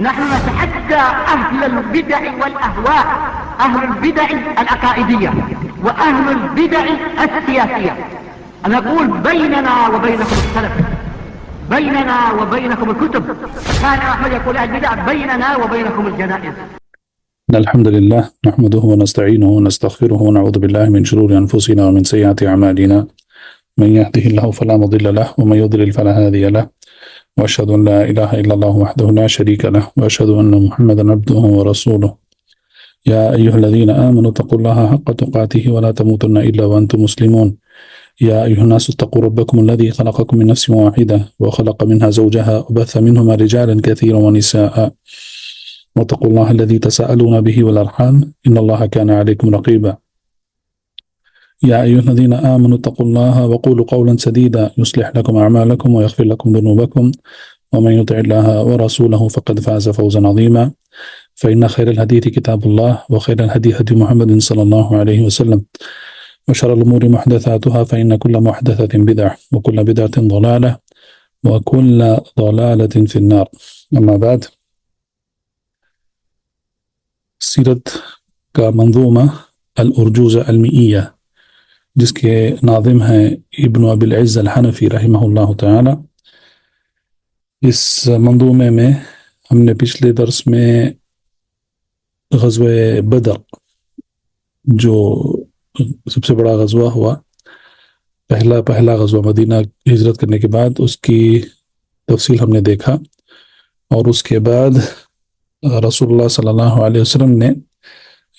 نحن نتحدى أهل البدع والأهواء، أهل البدع العقائدية وأهل البدع السياسية. نقول بيننا وبينكم السلف، بيننا وبينكم الكتب. كان أحمد يقول البدع بيننا وبينكم الجنائز. الحمد لله نحمده ونستعينه ونستغفره ونعوذ بالله من شرور أنفسنا ومن سيئات أعمالنا، من يهده الله فلا مضل له ومن يضلل فلا هادي له، وأشهد أن لا إله إلا الله وحده لا شريك له، وأشهد أن محمدا عبده ورسوله. يا أيها الذين آمنوا اتقوا الله حق تقاته ولا تموتن إلا وأنتم مسلمون. يا أيها الناس اتقوا ربكم الذي خلقكم من نفس واحدة وخلق منها زوجها وبث منهما رجالا كثيرا ونساء، واتقوا الله الذي تساءلون به والأرحام إن الله كان عليكم رقيبا. يا أيها الذين آمنوا اتقوا الله وقولوا قولا سديدا يصلح لكم أعمالكم ويغفر لكم ذنوبكم، ومن يطع الله ورسوله فقد فاز فوزا عظيما. فإن خير الحديث كتاب الله، وخير الهدي هدي محمد صلى الله عليه وسلم، وشر الأمور محدثاتها، فإن كل محدثة بدعة وكل بدعة ضلالة وكل ضلالة في النار. أما بعد، سیرت کا منظومہ الارجوزہ المئیہ جس کے ناظم ہیں ابن ابی العز الحنفی رحمہ اللہ تعالی، اس منظومے میں ہم نے پچھلے درس میں غزوہ بدر، جو سب سے بڑا غزوہ ہوا، پہلا غزوہ مدینہ ہجرت کرنے کے بعد، اس کی تفصیل ہم نے دیکھا، اور اس کے بعد رسول اللہ صلی اللہ علیہ وسلم نے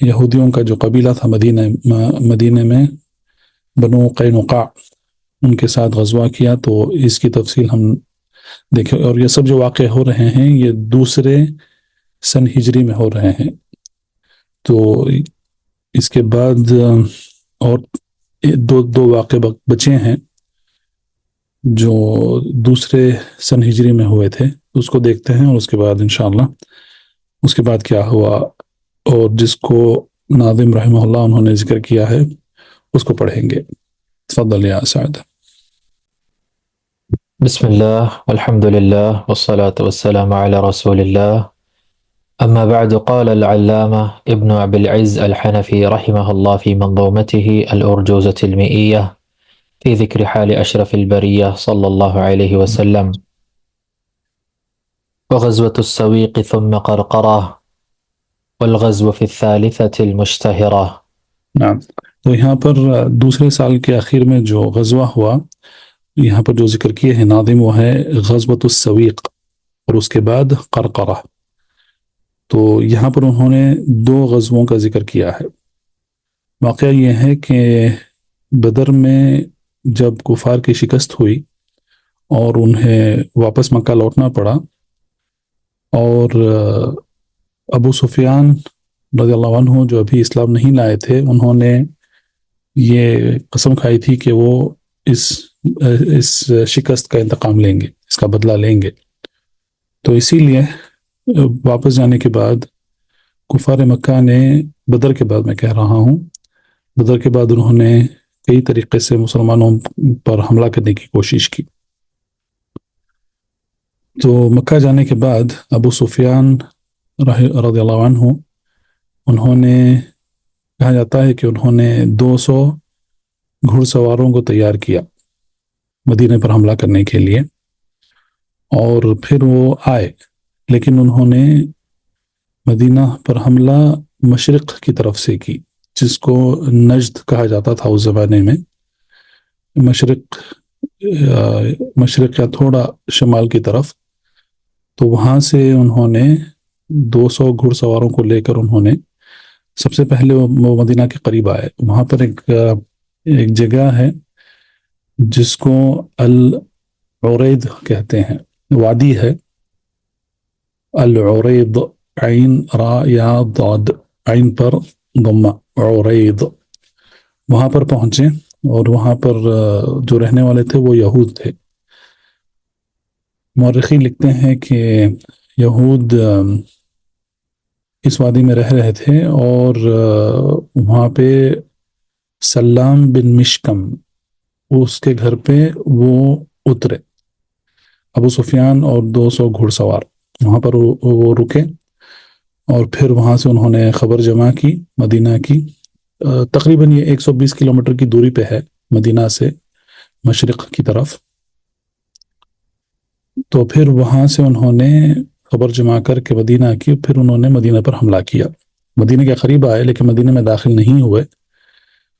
یہودیوں کا جو قبیلہ تھا مدینہ میں بنو قینقاع، ان کے ساتھ غزوہ کیا، تو اس کی تفصیل ہم دیکھیں. اور یہ سب جو واقع ہو رہے ہیں یہ دوسرے سن ہجری میں ہو رہے ہیں. تو اس کے بعد اور دو واقع بچے ہیں جو دوسرے سن ہجری میں ہوئے تھے، اس کو دیکھتے ہیں، اور اس کے بعد انشاءاللہ اس کے بعد کیا ہوا اور جس کو ناظم رحمہ اللہ انہوں نے ذکر کیا ہے اس کو پڑھیں گے. تفضل یا سعد. بسم اللہ والحمد للہ والصلاة والسلام على رسول اللہ. اما بعد، قال العلامة ابن ابی العز الحنفی رحمہ اللہ في منظومته الأرجوزة المئية في ذكر حال أشرف البرية صلى الله عليه وسلم: وغزوة السويق ثم قرقرة والغزو في الثالثة المشتهرة. نعم، تو یہاں پر دوسرے سال کے آخر میں جو غزوہ ہوا، یہاں پر جو ذکر کیے ہیں ناظم، وہ ہے غزوة السویق اور اس کے بعد قرقرہ. تو یہاں پر انہوں نے دو غزووں کا ذکر کیا ہے. واقعہ یہ ہے کہ بدر میں جب کفار کی شکست ہوئی اور انہیں واپس مکہ لوٹنا پڑا، اور ابو سفیان رضی اللہ عنہ جو ابھی اسلام نہیں لائے تھے، انہوں نے یہ قسم کھائی تھی کہ وہ اس شکست کا انتقام لیں گے، اس کا بدلہ لیں گے. تو اسی لیے واپس جانے کے بعد کفار مکہ نے بدر کے بعد، میں کہہ رہا ہوں بدر کے بعد، انہوں نے کئی طریقے سے مسلمانوں پر حملہ کرنے کی کوشش کی. تو مکہ جانے کے بعد ابو سفیان رضی اللہ عنہ، انہوں نے، کہا جاتا ہے کہ انہوں نے 200 گھڑ سواروں کو تیار کیا مدینہ پر حملہ کرنے کے لیے، اور پھر وہ آئے، لیکن انہوں نے مدینہ پر حملہ مشرق کی طرف سے کی، جس کو نجد کہا جاتا تھا اس زمانے میں. مشرق یا تھوڑا شمال کی طرف. تو وہاں سے انہوں نے 200 گھڑ سواروں کو لے کر انہوں نے سب سے پہلے وہ مدینہ کے قریب آئے. وہاں پر ایک جگہ ہے جس کو العرید کہتے ہیں، وادی ہے العرید، عین را یا ضاد، عین پر ضمہ، عرید. وہاں پر پہنچے، اور وہاں پر جو رہنے والے تھے وہ یہود تھے. مورخین لکھتے ہیں کہ یہود اس وادی میں رہ رہے تھے، اور وہاں پہ سلام بن مشکم، اس کے گھر پہ وہ اترے، ابو سفیان اور 200 گھڑ سوار. وہاں پر وہ رکے اور پھر وہاں سے انہوں نے خبر جمع کی مدینہ کی. تقریباً یہ 120 کلومیٹر کی دوری پہ ہے مدینہ سے مشرق کی طرف. تو پھر وہاں سے انہوں نے خبر جمع کر کے مدینہ کی، پھر انہوں نے مدینہ پر حملہ کیا. مدینہ کے قریب آئے لیکن مدینہ میں داخل نہیں ہوئے،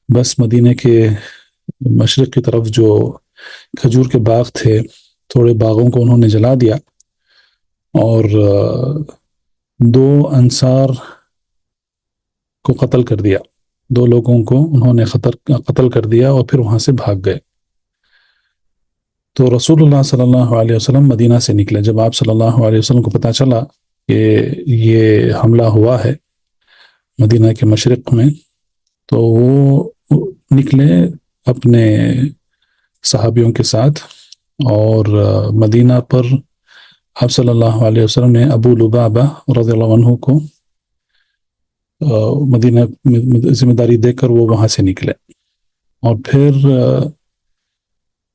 بس مدینہ کے مشرق کی طرف جو کھجور کے باغ تھے تھوڑے باغوں کو انہوں نے جلا دیا اور 2 انصار کو قتل کر دیا. 2 لوگوں کو انہوں نے قتل کر دیا اور پھر وہاں سے بھاگ گئے. تو رسول اللہ صلی اللہ علیہ وسلم مدینہ سے نکلے. جب آپ صلی اللہ علیہ وسلم کو پتہ چلا کہ یہ حملہ ہوا ہے مدینہ کے مشرق میں، تو وہ نکلے اپنے صحابیوں کے ساتھ اور مدینہ پر آپ صلی اللہ علیہ وسلم نے ابو لبابہ رضی اللہ عنہ کو مدینہ ذمہ داری دے کر وہ وہاں سے نکلے اور پھر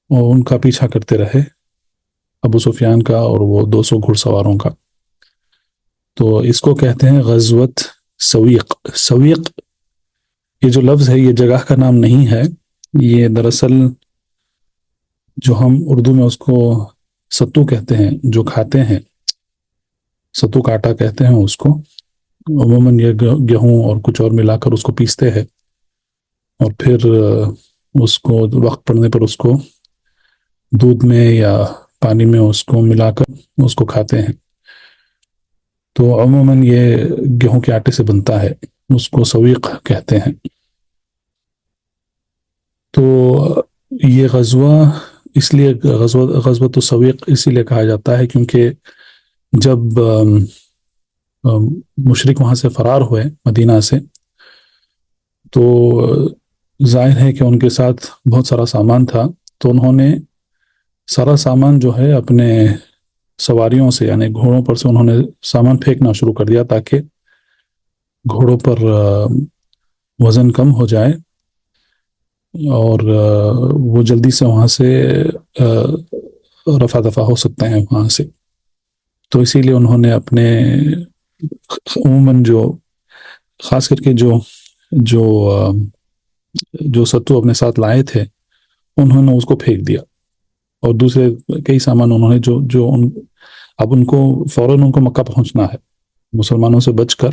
ان کا پیچھا کرتے رہے، ابو سفیان کا اور وہ 200 گھڑ سواروں کا. تو اس کو کہتے ہیں غزوت سویق. سویق یہ جو لفظ ہے یہ جگہ کا نام نہیں ہے، یہ دراصل جو ہم اردو میں اس کو ستو کہتے ہیں، جو کھاتے ہیں ستو کا آٹا کہتے ہیں اس کو. عموماً یہ گیہوں اور کچھ اور ملا کر اس کو پیستے ہیں اور پھر اس کو وقت پڑنے پر اس کو دودھ میں یا پانی میں اس کو ملا کر اس کو کھاتے ہیں. تو عموماً یہ گیہوں کے آٹے سے بنتا ہے، اس کو سویق کہتے ہیں. تو یہ غزوہ اس لیے غزوۃ السویق اسی لیے کہا جاتا ہے کیونکہ جب مشرک وہاں سے فرار ہوئے مدینہ سے، تو ظاہر ہے کہ ان کے ساتھ بہت سارا سامان تھا، تو انہوں نے سارا سامان جو ہے اپنے سواریوں سے یعنی گھوڑوں پر سے انہوں نے سامان پھینکنا شروع کر دیا تاکہ گھوڑوں پر وزن کم ہو جائے اور وہ جلدی سے وہاں سے رفع دفع ہو سکتے ہیں وہاں سے. تو اسی لیے انہوں نے اپنے عموماً جو خاص کر کے جو ستو اپنے ساتھ لائے تھے انہوں نے اس کو پھینک دیا اور دوسرے کئی سامان انہوں نے اب ان کو فوراً ان کو مکہ پہنچنا ہے، مسلمانوں سے بچ کر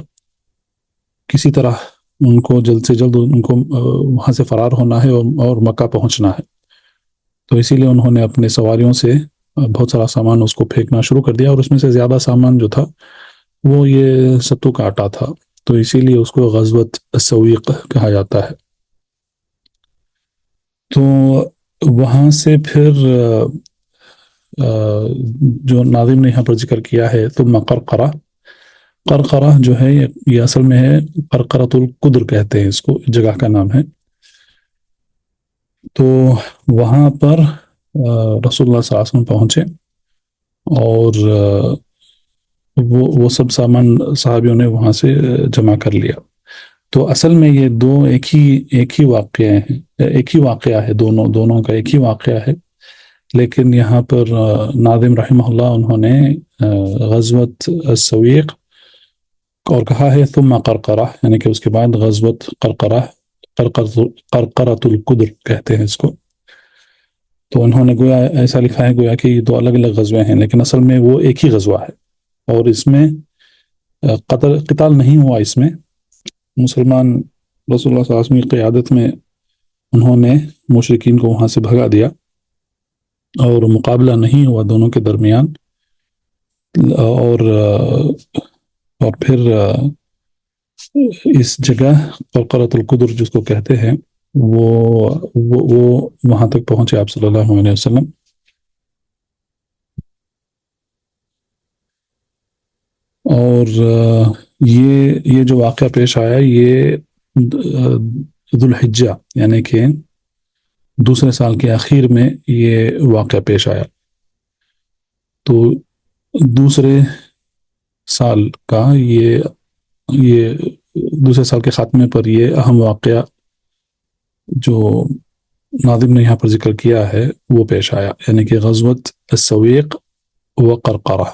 کسی طرح ان کو جلد سے جلد ان کو وہاں سے فرار ہونا ہے اور مکہ پہنچنا ہے. تو اسی لیے انہوں نے اپنے سواریوں سے بہت سارا سامان اس کو پھینکنا شروع کر دیا اور اس میں سے زیادہ سامان جو تھا وہ یہ ستو کا آٹا تھا. تو اسی لیے اس کو غزوۃ السویق کہا جاتا ہے. تو وہاں سے پھر جو ناظم نے یہاں پر ذکر کیا ہے ثم قرقرہ، قرقرہ جو ہے یہ اصل میں ہے قرقرۃ القدر کہتے ہیں اس کو، جگہ کا نام ہے. تو وہاں پر رسول اللہ صلی اللہ علیہ وسلم پہنچے اور وہ سب سامان صحابیوں نے وہاں سے جمع کر لیا. تو اصل میں یہ دو ایک ہی واقعہ ہے، دونوں کا ایک ہی واقعہ ہے، لیکن یہاں پر ناظم رحمہ اللہ انہوں نے غزوۃ السویق اور کہا ہے ثم قرقرہ، یعنی کہ اس کے بعد غزوۃ قرقرۃ القدر کہتے ہیں اس کو. تو انہوں نے گویا ایسا لکھا ہے گویا کہ یہ 2 الگ الگ غزوے ہیں، لیکن اصل میں وہ ایک ہی غزوہ ہے اور اس میں قتال نہیں ہوا. اس میں مسلمان رسول اللہ صلی اللہ علیہ وسلم کی قیادت میں انہوں نے مشرکین کو وہاں سے بھگا دیا اور مقابلہ نہیں ہوا دونوں کے درمیان. اور پھر اس جگہ قرقرۃ القدر جس کو کہتے ہیں وہ وہاں تک پہنچے آپ صلی اللہ علیہ وسلم. اور یہ جو واقعہ پیش آیا یہ ذوالحجہ یعنی کہ دوسرے سال کے آخر میں یہ واقعہ پیش آیا. تو دوسرے سال کا یہ دوسرے سال کے خاتمے پر یہ اہم واقعہ جو ناظم نے یہاں پر ذکر کیا ہے وہ پیش آیا، یعنی کہ غزوۃ السویق و قرقرہ.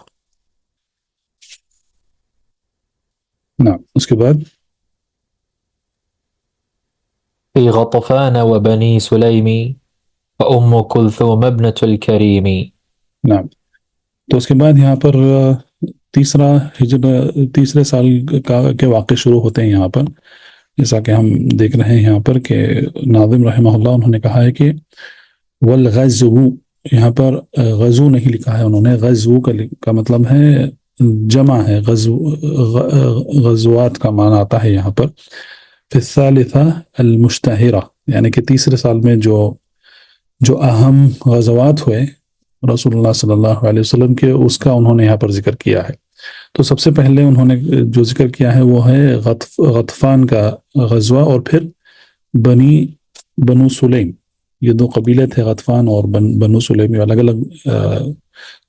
نعم. اس کے بعد في غطفان وبني سليم وأم كلثوم ابنة الكريم. نعم. تو اس کے بعد یہاں پر تیسرے سال کے واقع شروع ہوتے ہیں یہاں پر، جیسا کہ ہم دیکھ رہے ہیں یہاں پر کہ ناظم رحمہ اللہ انہوں نے کہا ہے کہ والغزو، یہاں پر غزو نہیں لکھا ہے انہوں نے، غزو کا مطلب ہے جمع ہے، غزوات کا معنی آتا ہے یہاں پر. فی الثالثہ المشتہرہ، یعنی کہ تیسرے سال میں جو اہم غزوات ہوئے رسول اللہ صلی اللہ علیہ وسلم کے، اس کا انہوں نے یہاں پر ذکر کیا ہے. تو سب سے پہلے انہوں نے جو ذکر کیا ہے وہ ہے غطفان کا غزوہ، اور پھر بنو سلیم، یہ دو قبیلے تھے، غطفان اور بنو سلیم، یہ الگ الگ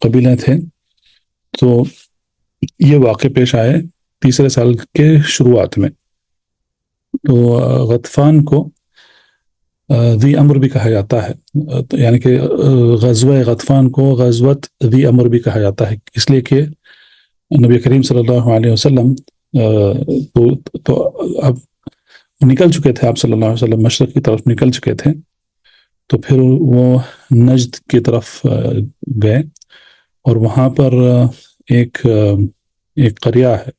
قبیلے تھے. تو یہ واقع پیش آئے تیسرے سال کے شروعات میں. تو غطفان کو ذی امر بھی کہا جاتا ہے، یعنی کہ غزوہ غطفان کو غزوت ذی امر بھی کہا جاتا ہے، اس لیے کہ نبی کریم صلی اللہ علیہ وسلم تو اب نکل چکے تھے، آپ صلی اللہ علیہ وسلم مشرق کی طرف نکل چکے تھے. تو پھر وہ نجد کی طرف گئے، اور وہاں پر ایک قریہ ہے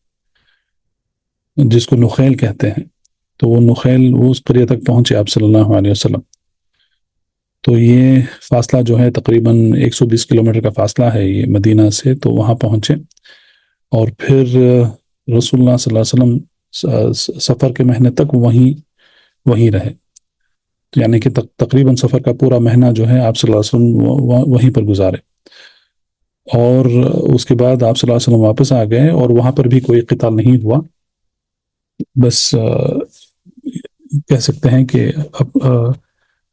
جس کو نخیل کہتے ہیں. تو وہ نخیل، وہ اس قریہ تک پہنچے آپ صلی اللہ علیہ وسلم. تو یہ فاصلہ جو ہے تقریباً 120 کلومیٹر کا فاصلہ ہے یہ مدینہ سے. تو وہاں پہنچے، اور پھر رسول اللہ صلی اللہ علیہ وسلم سفر کے مہینے تک وہیں رہے. تو یعنی کہ تقریباً سفر کا پورا مہینہ جو ہے آپ صلی اللہ علیہ وسلم وہیں پر گزارے. اور اس کے بعد آپ صلی اللہ علیہ وسلم واپس آ گئے، اور وہاں پر بھی کوئی قتال نہیں ہوا. بس کہہ سکتے ہیں کہ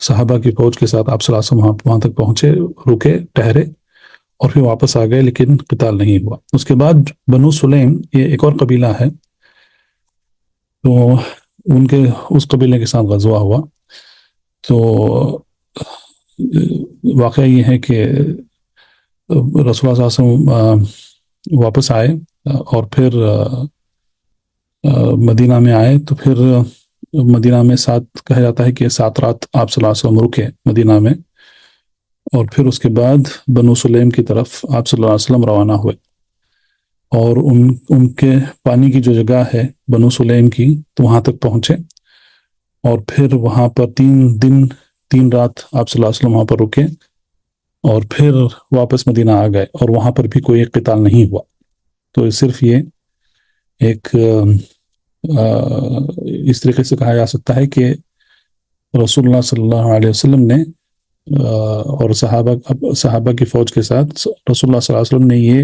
صحابہ کی فوج کے ساتھ آپ صلی اللہ علیہ وسلم وہاں تک پہنچے، رکے، ٹھہرے، اور پھر واپس آ گئے، لیکن قتال نہیں ہوا. اس کے بعد بنو سلیم، یہ ایک اور قبیلہ ہے، تو ان کے اس قبیلے کے ساتھ غزوہ ہوا. تو واقعہ یہ ہے کہ رسول اللہ صلی اللہ علیہ وسلم واپس آئے، اور پھر مدینہ میں آئے. تو پھر مدینہ میں کہا جاتا ہے کہ 7 رات آپ صلی اللہ علیہ وسلم رکے مدینہ میں، اور پھر اس کے بعد بنو سلیم کی طرف آپ صلی اللہ علیہ وسلم روانہ ہوئے. اور ان کے پانی کی جو جگہ ہے بنو سلیم کی، تو وہاں تک پہنچے، اور پھر وہاں پر 3 دن 3 رات آپ صلی اللہ علیہ وسلم وہاں پر رکے، اور پھر واپس مدینہ آ گئے، اور وہاں پر بھی کوئی قتال نہیں ہوا. تو صرف یہ ایک اس طریقے سے کہا جا سکتا ہے کہ رسول اللہ صلی اللہ علیہ وسلم نے اور صحابہ کی فوج کے ساتھ رسول اللہ صلی اللہ علیہ وسلم نے یہ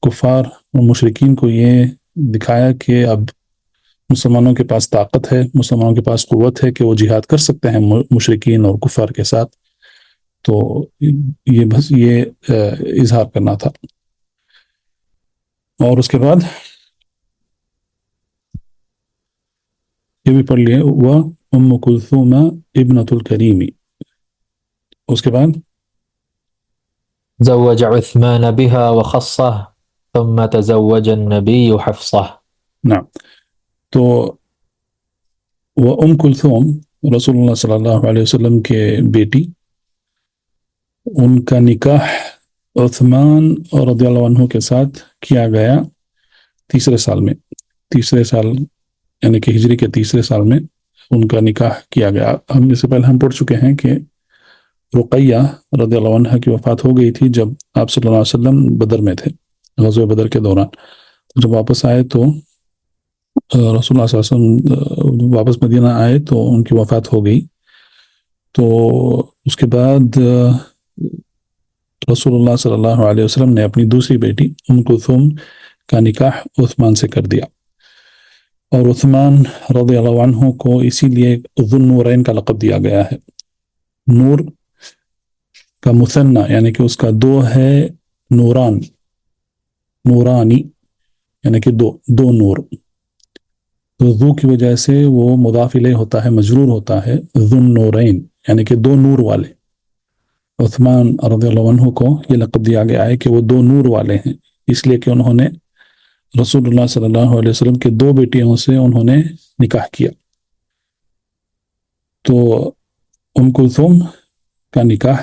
کفار اور مشرکین کو یہ دکھایا کہ اب مسلمانوں کے پاس طاقت ہے، مسلمانوں کے پاس قوت ہے کہ وہ جہاد کر سکتے ہیں مشرکین اور کفار کے ساتھ. تو یہ بس یہ اظہار کرنا تھا. اور اس کے بعد یہ بھی پڑھ لیے وہ ام کلثوم ابنۃ الکریم. اس کے بعد زوج عثمان بها وخصه ثم تزوج النبي حفصه. نعم. تو وہ ام کلثوم رسول اللہ صلی اللہ علیہ وسلم کے بیٹی، ان کا نکاح عثمان رضی اللہ عنہ کے ساتھ کیا گیا تیسرے سال یعنی کہ ہجری کے تیسرے سال میں ان کا نکاح کیا گیا. ہم اس سے پہلے ہم پڑھ چکے ہیں کہ رقیہ رضی اللہ عنہ کی وفات ہو گئی تھی جب آپ صلی اللہ علیہ وسلم بدر میں تھے، غزوہ بدر کے دوران. جب واپس آئے تو رسول اللہ صلی اللہ علیہ وسلم واپس مدینہ آئے تو ان کی وفات ہو گئی. تو اس کے بعد رسول اللہ صلی اللہ علیہ وسلم نے اپنی دوسری بیٹی ام کلثوم کا نکاح عثمان سے کر دیا. اور عثمان رضی اللہ عنہ کو اسی لیے ذو النورین کا لقب دیا گیا ہے. نور کا مثنی یعنی کہ اس کا 2 ہے، نورانی یعنی کہ دو نور. تو ذو کی وجہ سے وہ مضاف الیہ ہوتا ہے، مجرور ہوتا ہے. ذو النورین یعنی کہ 2 نور والے. عثمان رضی اللہ عنہ کو یہ لقب دیا گیا ہے کہ وہ 2 نور والے ہیں، اس لیے کہ انہوں نے رسول اللہ صلی اللہ علیہ وسلم کے 2 بیٹیوں سے انہوں نے نکاح کیا. تو ام کلثوم کا نکاح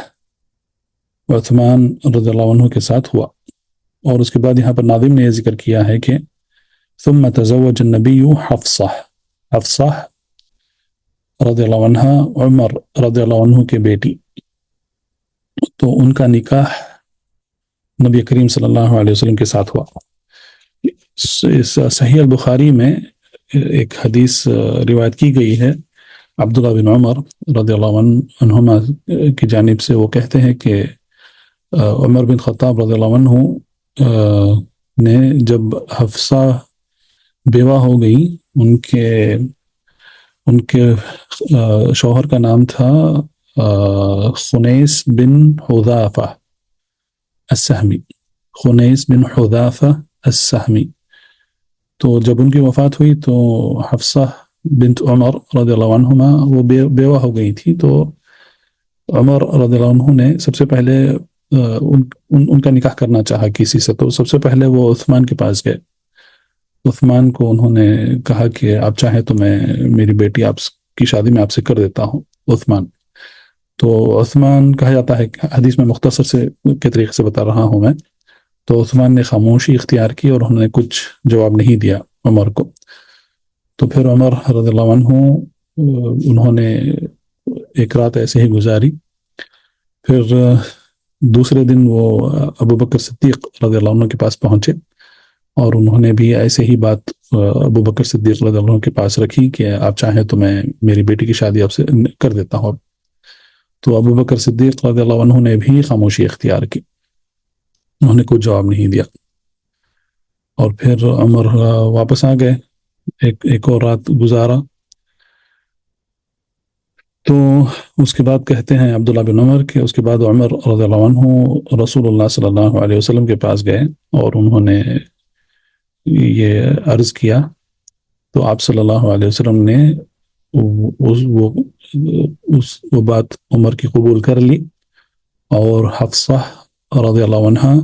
عثمان رضی اللہ عنہ کے ساتھ ہوا. اور اس کے بعد یہاں پر ناظم نے یہ ذکر کیا ہے کہ ثم تزوج النبی حفصہ رضی اللہ عنہ عمر رضی اللہ عنہ کے بیٹی. تو ان کا نکاح نبی کریم صلی اللہ علیہ وسلم کے ساتھ ہوا. صحیح البخاری میں ایک حدیث روایت کی گئی ہے عبداللہ بن عمر رضی اللہ عنہما کی جانب سے. وہ کہتے ہیں کہ عمر بن خطاب رضی اللہ عنہ نے جب حفصہ بیوہ ہو گئی، ان کے شوہر کا نام تھا خنیس بن حذافہ السہمی. خنیس بن حذافہ السہمی. تو جب ان کی وفات ہوئی تو حفصہ بنت عمر رضی اللہ عنہما وہ بیوہ ہو گئی تھی. تو عمر رضی اللہ عنہ نے سب سے پہلے ان کا نکاح کرنا چاہا کسی سے. تو سب سے پہلے وہ عثمان کے پاس گئے. عثمان کو انہوں نے کہا کہ آپ چاہیں تو میں میری بیٹی آپ کی شادی میں آپ سے کر دیتا ہوں. عثمان تو عثمان کہا جاتا ہے، حدیث میں مختصر سے کے طریقے سے بتا رہا ہوں میں. تو عثمان نے خاموشی اختیار کی اور انہوں نے کچھ جواب نہیں دیا عمر کو. تو پھر عمر رضی اللہ عنہ انہوں نے ایک رات ایسے ہی گزاری. پھر دوسرے دن وہ ابو بکر صدیق رضی اللہ عنہ کے پاس پہنچے اور انہوں نے بھی ایسے ہی بات ابو بکر صدیق رضی اللہ عنہ کے پاس رکھی کہ آپ چاہیں تو میں میری بیٹی کی شادی آپ سے کر دیتا ہوں. تو ابو بکر صدیق رضی اللہ عنہ نے بھی خاموشی اختیار کی، انہوں نے کوئی جواب نہیں دیا. اور پھر عمر واپس آ گئے، ایک اور رات گزارا. تو اس کے بعد کہتے ہیں عبداللہ بن عمر کہ اس کے بعد عمر رضی اللہ عنہ رسول اللہ صلی اللہ علیہ وسلم کے پاس گئے اور انہوں نے یہ عرض کیا. تو آپ صلی اللہ علیہ وسلم نے وہ بات عمر کی قبول کر لی اور حفصہ رضی اللہ عنہ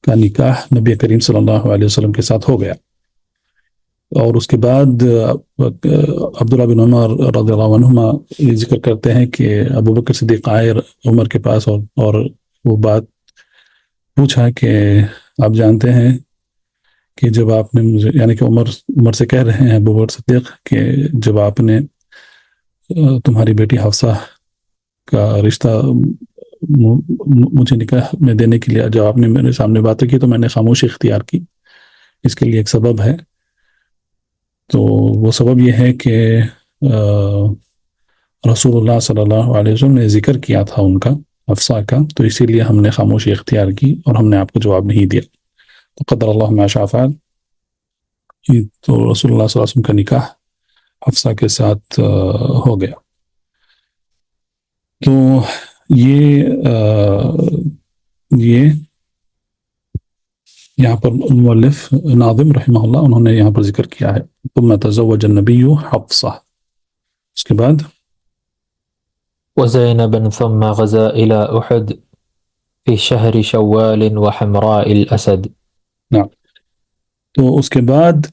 کا نکاح نبی کریم صلی اللہ علیہ وسلم کے ساتھ ہو گیا. اور اس کے بعد عبداللہ بن عمر رضی اللہ عنہما یہ ذکر کرتے ہیں کہ ابو بکر صدیق آئے عمر کے پاس اور وہ بات پوچھا کہ آپ جانتے ہیں کہ جب آپ نے مجھے، یعنی کہ عمر سے کہہ رہے ہیں ابو بکر صدیق کہ جب آپ نے تمہاری بیٹی حفصہ کا رشتہ مجھے نکاح میں دینے کے لیے جب آپ نے میرے سامنے باتیں کی تو میں نے خاموشی اختیار کی. اس کے لیے ایک سبب ہے. تو وہ سبب یہ ہے کہ رسول اللہ صلی اللہ علیہ وسلم نے ذکر کیا تھا ان کا، حفصہ کا، تو اسی لیے ہم نے خاموشی اختیار کی اور ہم نے آپ کو جواب نہیں دیا. تو قدر اللہ ما شاء فعل. تو رسول اللہ صلی اللہ علیہ وسلم کا نکاح حفصہ کے ساتھ ہو گیا. تو یہ یہاں پر مؤلف ناظم رحمہ اللہ انہوں نے یہاں پر ذکر کیا ہے ثم تزوج النبی حفصہ. اس کے بعد وزينبا ثم غزا إلى أحد في شهر شوال وحمراء الأسد. نعم. تو اس کے بعد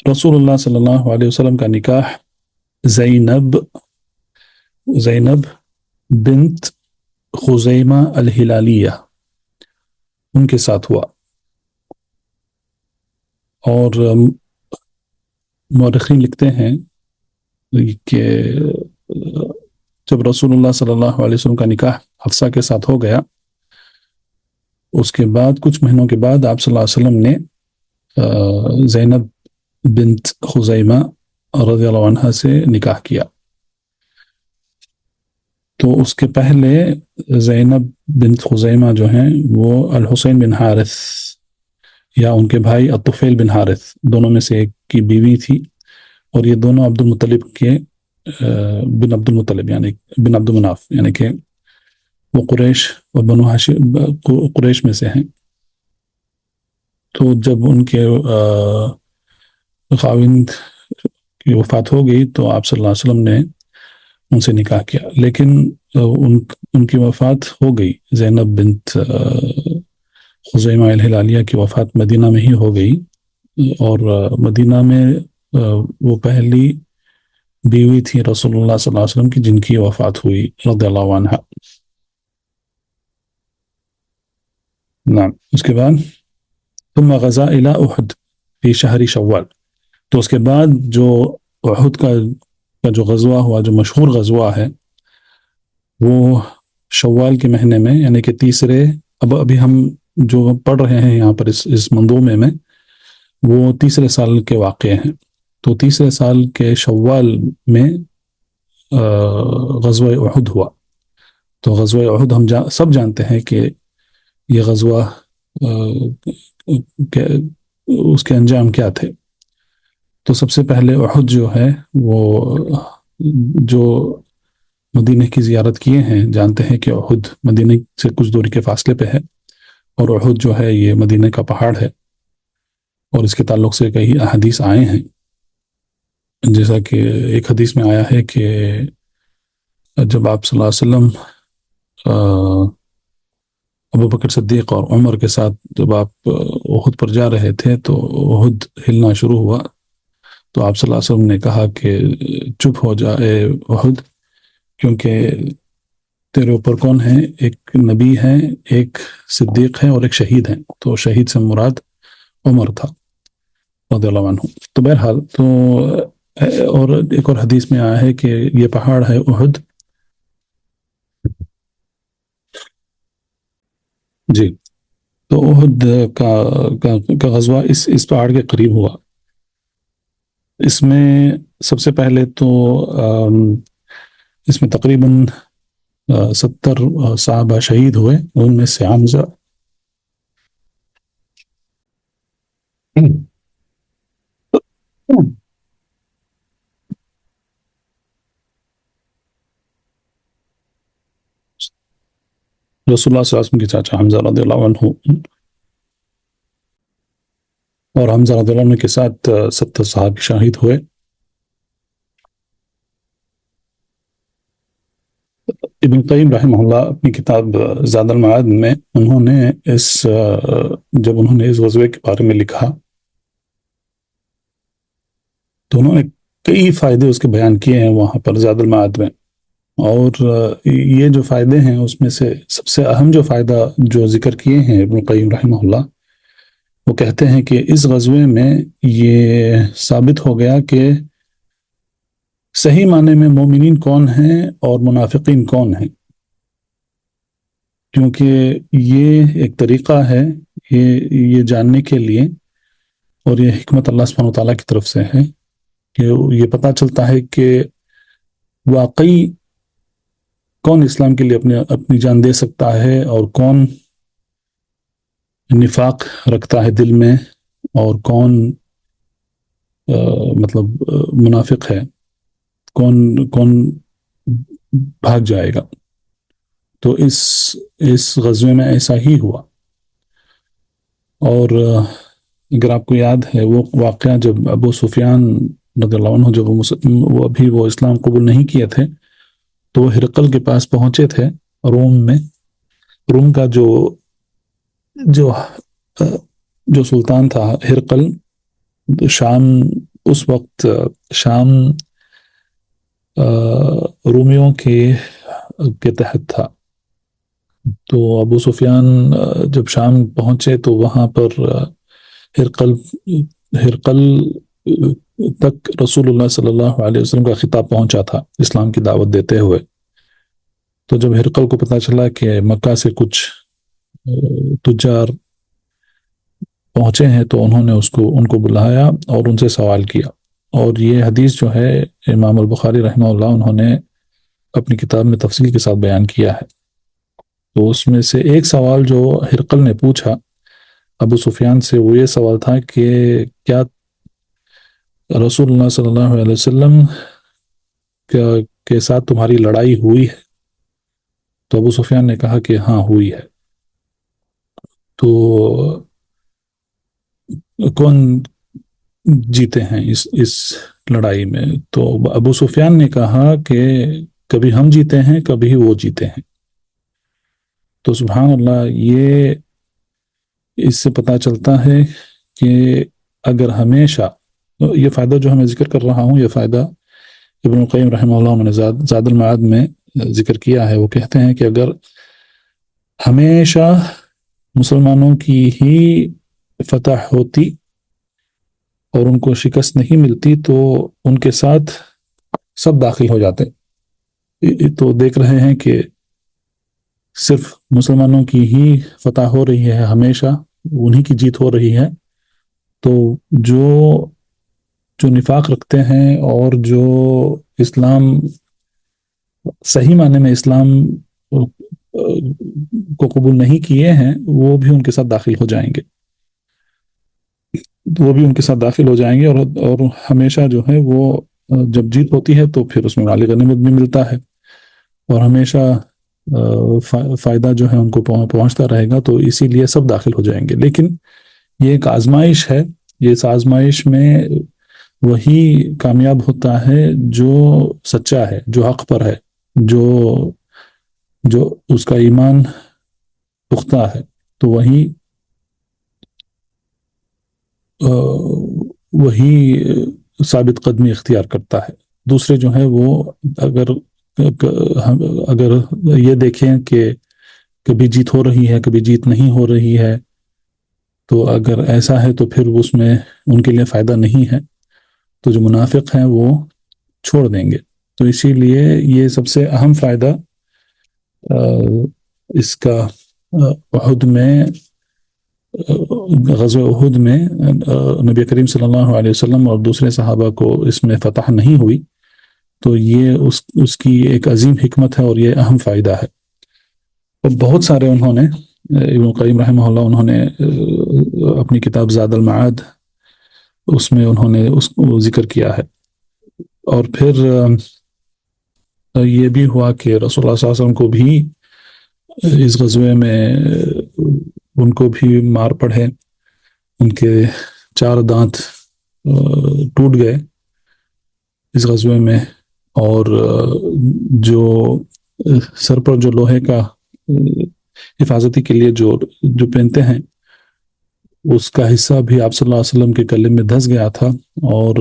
رسول اللہ صلی اللہ علیہ وسلم کا نکاح زینب بنت خزیمہ الہلالیہ ان کے ساتھ ہوا. اور مورخین لکھتے ہیں کہ جب رسول اللہ صلی اللہ علیہ وسلم کا نکاح حفصہ کے ساتھ ہو گیا، اس کے بعد کچھ مہینوں کے بعد آپ صلی اللہ علیہ وسلم نے زینب بنت خزیمہ رضی اللہ عنہ سے نکاح کیا. تو اس کے پہلے زینب بنت خزیمہ جو ہیں وہ الحسین بن حارث یا ان کے بھائی الطفیل بن حارث دونوں میں سے ایک کی بیوی تھی. اور یہ دونوں عبد المطلب کے بن عبد المطلب یعنی بن عبد مناف، یعنی کہ وہ قریش اور بنو ہاشم قریش میں سے ہیں. تو جب ان کے خاوند کی وفات ہو گئی تو آپ صلی اللہ علیہ وسلم نے ان سے نکاح کیا، لیکن ان کی وفات ہو گئی زینب بنت خزیمہ الہلالیہ کی وفات مدینہ میں ہی ہو گئی، اور مدینہ میں وہ پہلی بیوی تھی رسول اللہ صلی اللہ علیہ وسلم کی جن کی وفات ہوئی رضی اللہ عنہ. نعم. اس کے بعد ثم غزا الى احد فی شہر شوال، تو اس کے بعد جو احد کا جو غزوہ ہوا، جو مشہور غزوہ ہے، وہ شوال کے مہینے میں، یعنی کہ تیسرے، ابھی ہم جو پڑھ رہے ہیں یہاں پر اس منظومے میں، وہ تیسرے سال کے واقعے ہیں. تو تیسرے سال کے شوال میں غزوہ احد ہوا. تو غزوہ احد ہم سب جانتے ہیں کہ یہ غزوہ اس کے انجام کیا تھے. تو سب سے پہلے احد جو ہے، وہ جو مدینہ کی زیارت کیے ہیں جانتے ہیں کہ احد مدینہ سے کچھ دوری کے فاصلے پہ ہے، اور احد جو ہے یہ مدینہ کا پہاڑ ہے، اور اس کے تعلق سے کئی احادیث آئے ہیں. جیسا کہ ایک حدیث میں آیا ہے کہ جب آپ صلی اللہ علیہ وسلم ابو بکر صدیق اور عمر کے ساتھ جب آپ احد پر جا رہے تھے تو احد ہلنا شروع ہوا، تو آپ صلی اللہ علیہ وسلم نے کہا کہ چپ ہو جائے احد، کیونکہ تیرے اوپر کون ہے؟ ایک نبی ہے، ایک صدیق ہے، اور ایک شہید ہے. تو شہید سے مراد عمر تھا رضی اللہ عنہ. تو بہرحال، تو اور ایک اور حدیث میں آیا ہے کہ یہ پہاڑ ہے احد. جی. تو احد کا غزوہ اس پہاڑ کے قریب ہوا. اس میں سب سے پہلے تو اس میں تقریباً 70 صحابہ شہید ہوئے، ان میں سے حمزہ رسول اللہ صلی اللہ علیہ وسلم کے چاچا حمزہ رضی اللہ عنہ، اور حمزہ رضی اللہ عنہ کے ساتھ 70 صحابہ شہید ہوئے. ابن قیم رحمہ اللہ اپنی کتاب زاد المعاد میں انہوں نے جب انہوں نے اس غزوے کے بارے میں لکھا تو انہوں نے کئی فائدے اس کے بیان کیے ہیں وہاں پر زاد المعاد میں. اور یہ جو فائدے ہیں اس میں سے سب سے اہم جو فائدہ جو ذکر کیے ہیں ابن قیم رحمہ اللہ، وہ کہتے ہیں کہ اس غزوے میں یہ ثابت ہو گیا کہ صحیح معنی میں مومنین کون ہیں اور منافقین کون ہیں، کیونکہ یہ ایک طریقہ ہے یہ جاننے کے لیے، اور یہ حکمت اللہ سبحانہ وتعالیٰ کی طرف سے ہے کہ یہ پتہ چلتا ہے کہ واقعی کون اسلام کے لیے اپنی جان دے سکتا ہے اور کون نفاق رکھتا ہے دل میں، اور کون مطلب منافق ہے، کون بھاگ جائے گا. تو اس غزوے میں ایسا ہی ہوا. اور اگر آپ کو یاد ہے وہ واقعہ جب ابو سفیان رضی اللہ عنہ جب وہ اسلام قبول نہیں کیے تھے تو وہ ہرقل کے پاس پہنچے تھے روم میں. روم کا جو سلطان تھا ہرقل، شام اس وقت شام رومیوں کے تحت تھا. تو ابو سفیان جب شام پہنچے تو وہاں پر ہرقل تک رسول اللہ صلی اللہ علیہ وسلم کا خطاب پہنچا تھا اسلام کی دعوت دیتے ہوئے. تو جب ہرقل کو پتہ چلا کہ مکہ سے کچھ تجار پہنچے ہیں تو انہوں نے ان کو بلایا اور ان سے سوال کیا. اور یہ حدیث جو ہے امام البخاری رحمہ اللہ انہوں نے اپنی کتاب میں تفصیل کے ساتھ بیان کیا ہے. تو اس میں سے ایک سوال جو ہرقل نے پوچھا ابو سفیان سے، وہ یہ سوال تھا کہ کیا رسول اللہ صلی اللہ علیہ وسلم کے ساتھ تمہاری لڑائی ہوئی ہے؟ تو ابو سفیان نے کہا کہ ہاں ہوئی ہے. تو کون جیتے ہیں اس لڑائی میں؟ تو ابو سفیان نے کہا کہ کبھی ہم جیتے ہیں، کبھی وہ جیتے ہیں. تو سبحان اللہ، یہ اس سے پتہ چلتا ہے کہ اگر ہمیشہ یہ فائدہ جو میں ذکر کر رہا ہوں، یہ فائدہ ابن القیم رحمہ اللہ نے زاد المعاد میں ذکر کیا ہے. وہ کہتے ہیں کہ اگر ہمیشہ مسلمانوں کی ہی فتح ہوتی اور ان کو شکست نہیں ملتی تو ان کے ساتھ سب داخل ہو جاتے. تو دیکھ رہے ہیں کہ صرف مسلمانوں کی ہی فتح ہو رہی ہے، ہمیشہ انہی کی جیت ہو رہی ہے. تو جو نفاق رکھتے ہیں اور جو اسلام صحیح معنی میں اسلام کو قبول نہیں کیے ہیں، وہ بھی ان کے ساتھ داخل ہو جائیں گے. اور ہمیشہ جو ہے وہ جب جیت ہوتی ہے تو پھر اس میں مال غنیمت بھی ملتا ہے اور ہمیشہ فائدہ جو ہے ان کو پہنچتا رہے گا. تو اسی لیے سب داخل ہو جائیں گے. لیکن یہ ایک آزمائش ہے. یہ اس آزمائش میں وہی کامیاب ہوتا ہے جو سچا ہے، جو حق پر ہے، جو اس کا ایمان پختہ ہے. تو وہی ثابت قدمی اختیار کرتا ہے. دوسرے جو ہے وہ اگر یہ دیکھیں کہ کبھی جیت ہو رہی ہے، کبھی جیت نہیں ہو رہی ہے، تو اگر ایسا ہے تو پھر اس میں ان کے لیے فائدہ نہیں ہے. تو جو منافق ہیں وہ چھوڑ دیں گے. تو اسی لیے یہ سب سے اہم فائدہ اس کا احد میں، غزوہ احد میں نبی کریم صلی اللہ علیہ وسلم اور دوسرے صحابہ کو اس میں فتح نہیں ہوئی. تو یہ اس کی ایک عظیم حکمت ہے اور یہ اہم فائدہ ہے. اور بہت سارے انہوں نے، ابن القیم رحمہ اللہ، انہوں نے اپنی کتاب زاد المعاد اس میں انہوں نے اس کو ذکر کیا ہے. اور پھر یہ بھی ہوا کہ رسول اللہ صلی اللہ علیہ وسلم کو بھی اس غزوے میں ان کو بھی مار پڑے. ان کے 4 دانت ٹوٹ گئے اس غزوے میں. اور جو سر پر جو لوہے کا حفاظتی کے لیے جو پہنتے ہیں، اس کا حصہ بھی آپ صلی اللہ علیہ وسلم کے گلے میں دھس گیا تھا. اور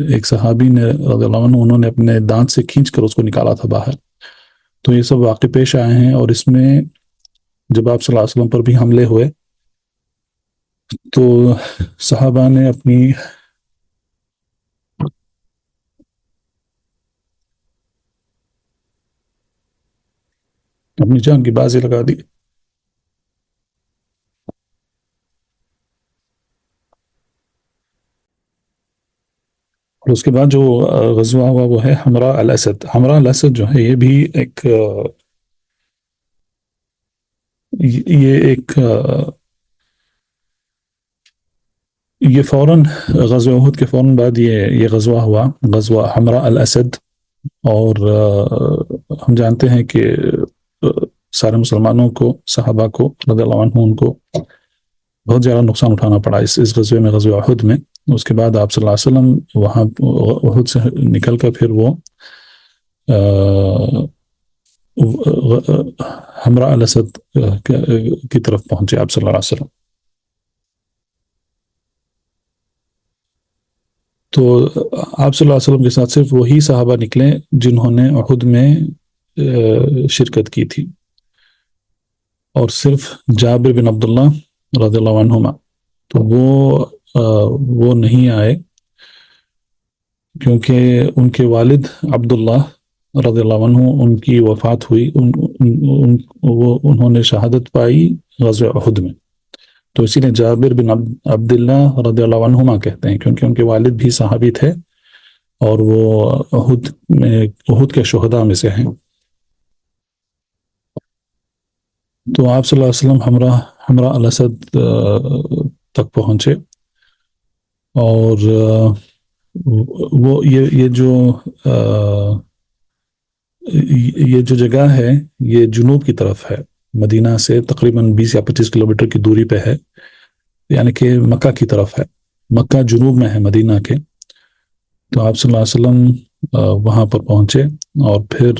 ایک صحابی نے رضی اللہ عنہ، انہوں نے اپنے دانت سے کھینچ کر اس کو نکالا تھا باہر. تو یہ سب واقع پیش آئے ہیں. اور اس میں جب آپ صلی اللہ علیہ وسلم پر بھی حملے ہوئے تو صحابہ نے اپنی جان کی بازی لگا دی. اور اس کے بعد جو غزوہ ہوا وہ ہے حمراء الاسد. حمراء الاسد جو ہے یہ بھی یہ فوراً غزوہ احد کے فوراً بعد یہ غزوہ ہوا، غزوہ حمراء الاسد. اور ہم جانتے ہیں کہ سارے مسلمانوں کو، صحابہ کو رضی اللہ عنہ، ان کو بہت زیادہ نقصان اٹھانا پڑا اس غزوے میں، غزوہ احد میں. اس کے بعد آپ صلی اللہ علیہ وسلم وہاں احد سے نکل کر پھر وہ حمراء الاسد کی طرف پہنچے آپ صلی اللہ علیہ وسلم. تو آپ صلی اللہ علیہ وسلم کے ساتھ صرف وہی صحابہ نکلے جنہوں نے احد میں شرکت کی تھی، اور صرف جابر بن عبداللہ رضی اللہ عنہما، تو وہ نہیں آئے کیونکہ ان کے والد عبداللہ رضی اللہ عنہ، ان کی وفات ہوئی. انہوں نے شہادت پائی غزوہ احد میں. تو اسی لیے جابر بن عبداللہ رضی اللہ عنہما کہتے ہیں، کیونکہ ان کے والد بھی صحابی تھے اور وہ احد کے شہداء میں سے ہیں. تو آپ صلی اللہ علیہ وسلم حمراء الاسد تک پہنچے. اور وہ یہ جو جگہ ہے یہ جنوب کی طرف ہے، مدینہ سے تقریباً 20 یا 25 کلومیٹر کی دوری پہ ہے، یعنی کہ مکہ کی طرف ہے. مکہ جنوب میں ہے مدینہ کے. تو آپ صلی اللہ علیہ وسلم وہاں پر پہنچے. اور پھر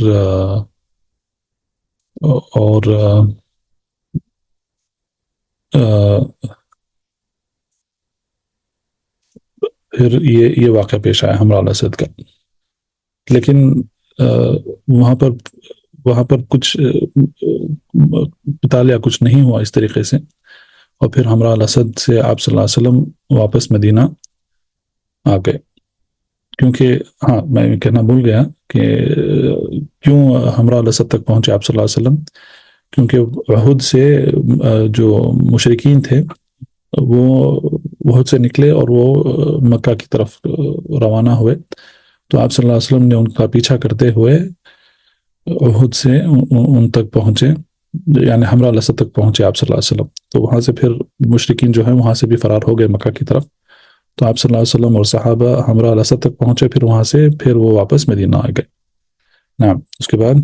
پھر یہ واقعہ پیش آیا حمراء الاسد کا، لیکن وہاں پر کچھ مطالعہ کچھ نہیں ہوا اس طریقے سے، اور پھر حمراء الاسد سے آپ صلی اللہ علیہ وسلم واپس مدینہ آ گئے. کیونکہ ہاں میں کہنا بھول گیا کہ کیوں حمراء الاسد تک پہنچے آپ صلی اللہ علیہ وسلم، کیونکہ احد سے جو مشرکین تھے وہ احد سے نکلے اور وہ مکہ کی طرف روانہ ہوئے، تو آپ صلی اللہ علیہ وسلم نے ان کا پیچھا کرتے ہوئے احد سے ان تک پہنچے، یعنی حمراء الاسد تک پہنچے آپ صلی اللہ علیہ وسلم. تو وہاں سے پھر مشرکین جو ہیں وہاں سے بھی فرار ہو گئے مکہ کی طرف، تو آپ صلی اللہ علیہ وسلم اور صحابہ حمراء الاسد تک پہنچے، پھر وہاں سے پھر وہ واپس مدینہ آ گئے. نعم. اس کے بعد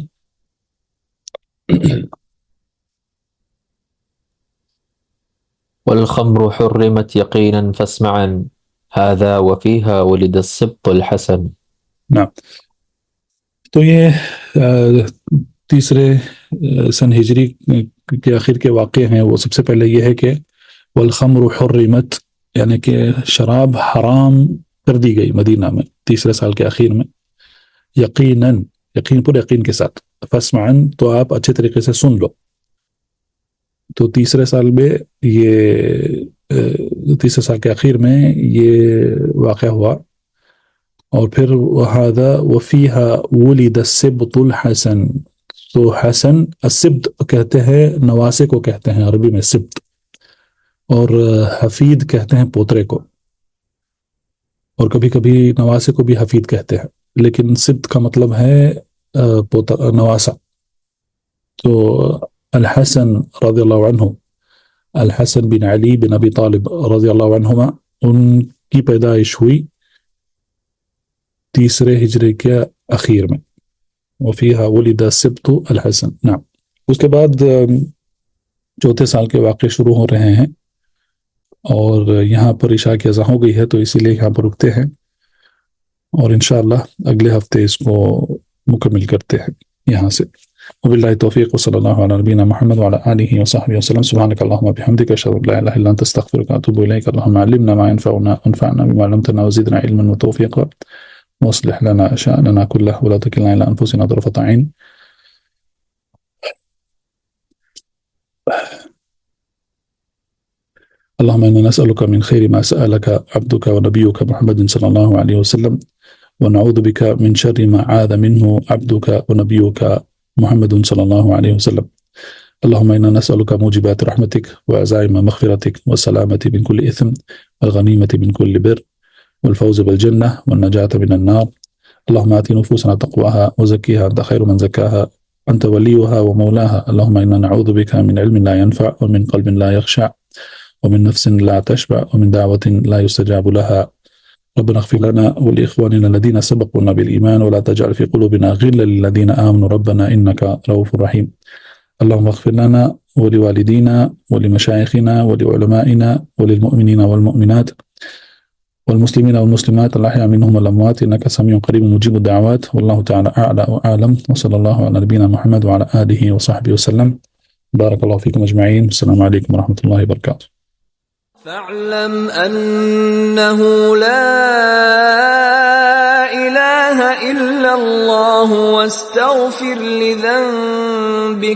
والخمر حرمت یقینا فاسمعا هذا وفيها ولد السبط الحسن. نعم. تو یہ تیسرے سن ہجری کے آخر کے واقع ہیں. وہ سب سے پہلے یہ ہے کہ والخمر حرمت، یعنی کہ شراب حرام کر دی گئی مدینہ میں تیسرے سال کے آخر میں، یقیناً، یقین پر یقین کے ساتھ، فاسمعن تو آپ اچھے طریقے سے سن لو. تو تیسرے سال میں تیسرے سال کے آخر میں یہ واقعہ ہوا. اور پھر وَهَذَا وَفِيهَا وُلِدَ السِّبْطُ الْحَسَن. تو حسن السبط کہتے ہیں نواسے کو، کہتے ہیں عربی میں سبط، اور حفید کہتے ہیں پوترے کو، اور کبھی کبھی نواسے کو بھی حفید کہتے ہیں، لیکن سبط کا مطلب ہے نواسا. تو الحسن رضی اللہ عنہ، الحسن بن علی بن ابی طالب رضی اللہ عنہما، ان کی پیدائش ہوئی تیسرے ہجری کے اخیر میں. وفیہا ولد السبط الحسن. نعم. اس کے بعد چوتھے سال کے واقعے شروع ہو رہے ہیں، اور یہاں پر عشاء کی اذان ہو گئی ہے، تو اسی لیے یہاں پر رکتے ہیں، اور انشاءاللہ اگلے ہفتے اس کو مکمل کرتے ہیں یہاں سے. وباللہ توفیق، وصلی اللہ علی نبینا محمد وعلی آلہ وصحبہ وسلم. سبحانک اللہم وبحمدک، اشہد ان لا الہ الا انت، استغفرک واتوب الیک. اللہم علمنا ما ينفعنا وانفعنا بما علمتنا وزدنا علما وتوفیقا، واصلح لنا شأننا كله ولا تكلنا إلى أنفسنا طرفة عين. اللهم إنا نسألك من خير ما سألك عبدك ونبيك محمد صلى الله عليه وسلم، ونعوذ بك من شر ما عاذ منه عبدك ونبيك محمد صلى الله عليه وسلم. اللهم إنا نسألك موجبات رحمتك وعزائم مغفرتك والسلامة من كل إثم والغنيمة من كل بر والفوز بالجنة والنجاة من النار. اللهم آت نفوسنا تقواها وزكيها أنت خير من زكاها أنت وليها ومولاها. اللهم إنا نعوذ بك من علم لا ينفع ومن قلب لا يخشع ومن نفس لا تشبع ومن دعوة لا يستجاب لها. ربنا اغفر لنا ولإخواننا الذين سبقونا بالإيمان ولا تجعل في قلوبنا غلا للذين آمنوا ربنا إنك رؤوف رحيم. اللهم اغفر لنا ولوالدينا ولمشايخنا ولعلمائنا وللمؤمنين والمؤمنات والمسلمين والمسلمات الأحياء منهم والأموات إنك سميع قريب مجيب الدعوات. والله تعالى أعلى وأعلم، وصلى الله على نبينا محمد وعلى آله وصحبه وسلم. بارك الله فيكم أجمعين. السلام عليكم ورحمة الله وبركاته. فاعلم أنه لا إله إلا الله واستغفر لذنبك.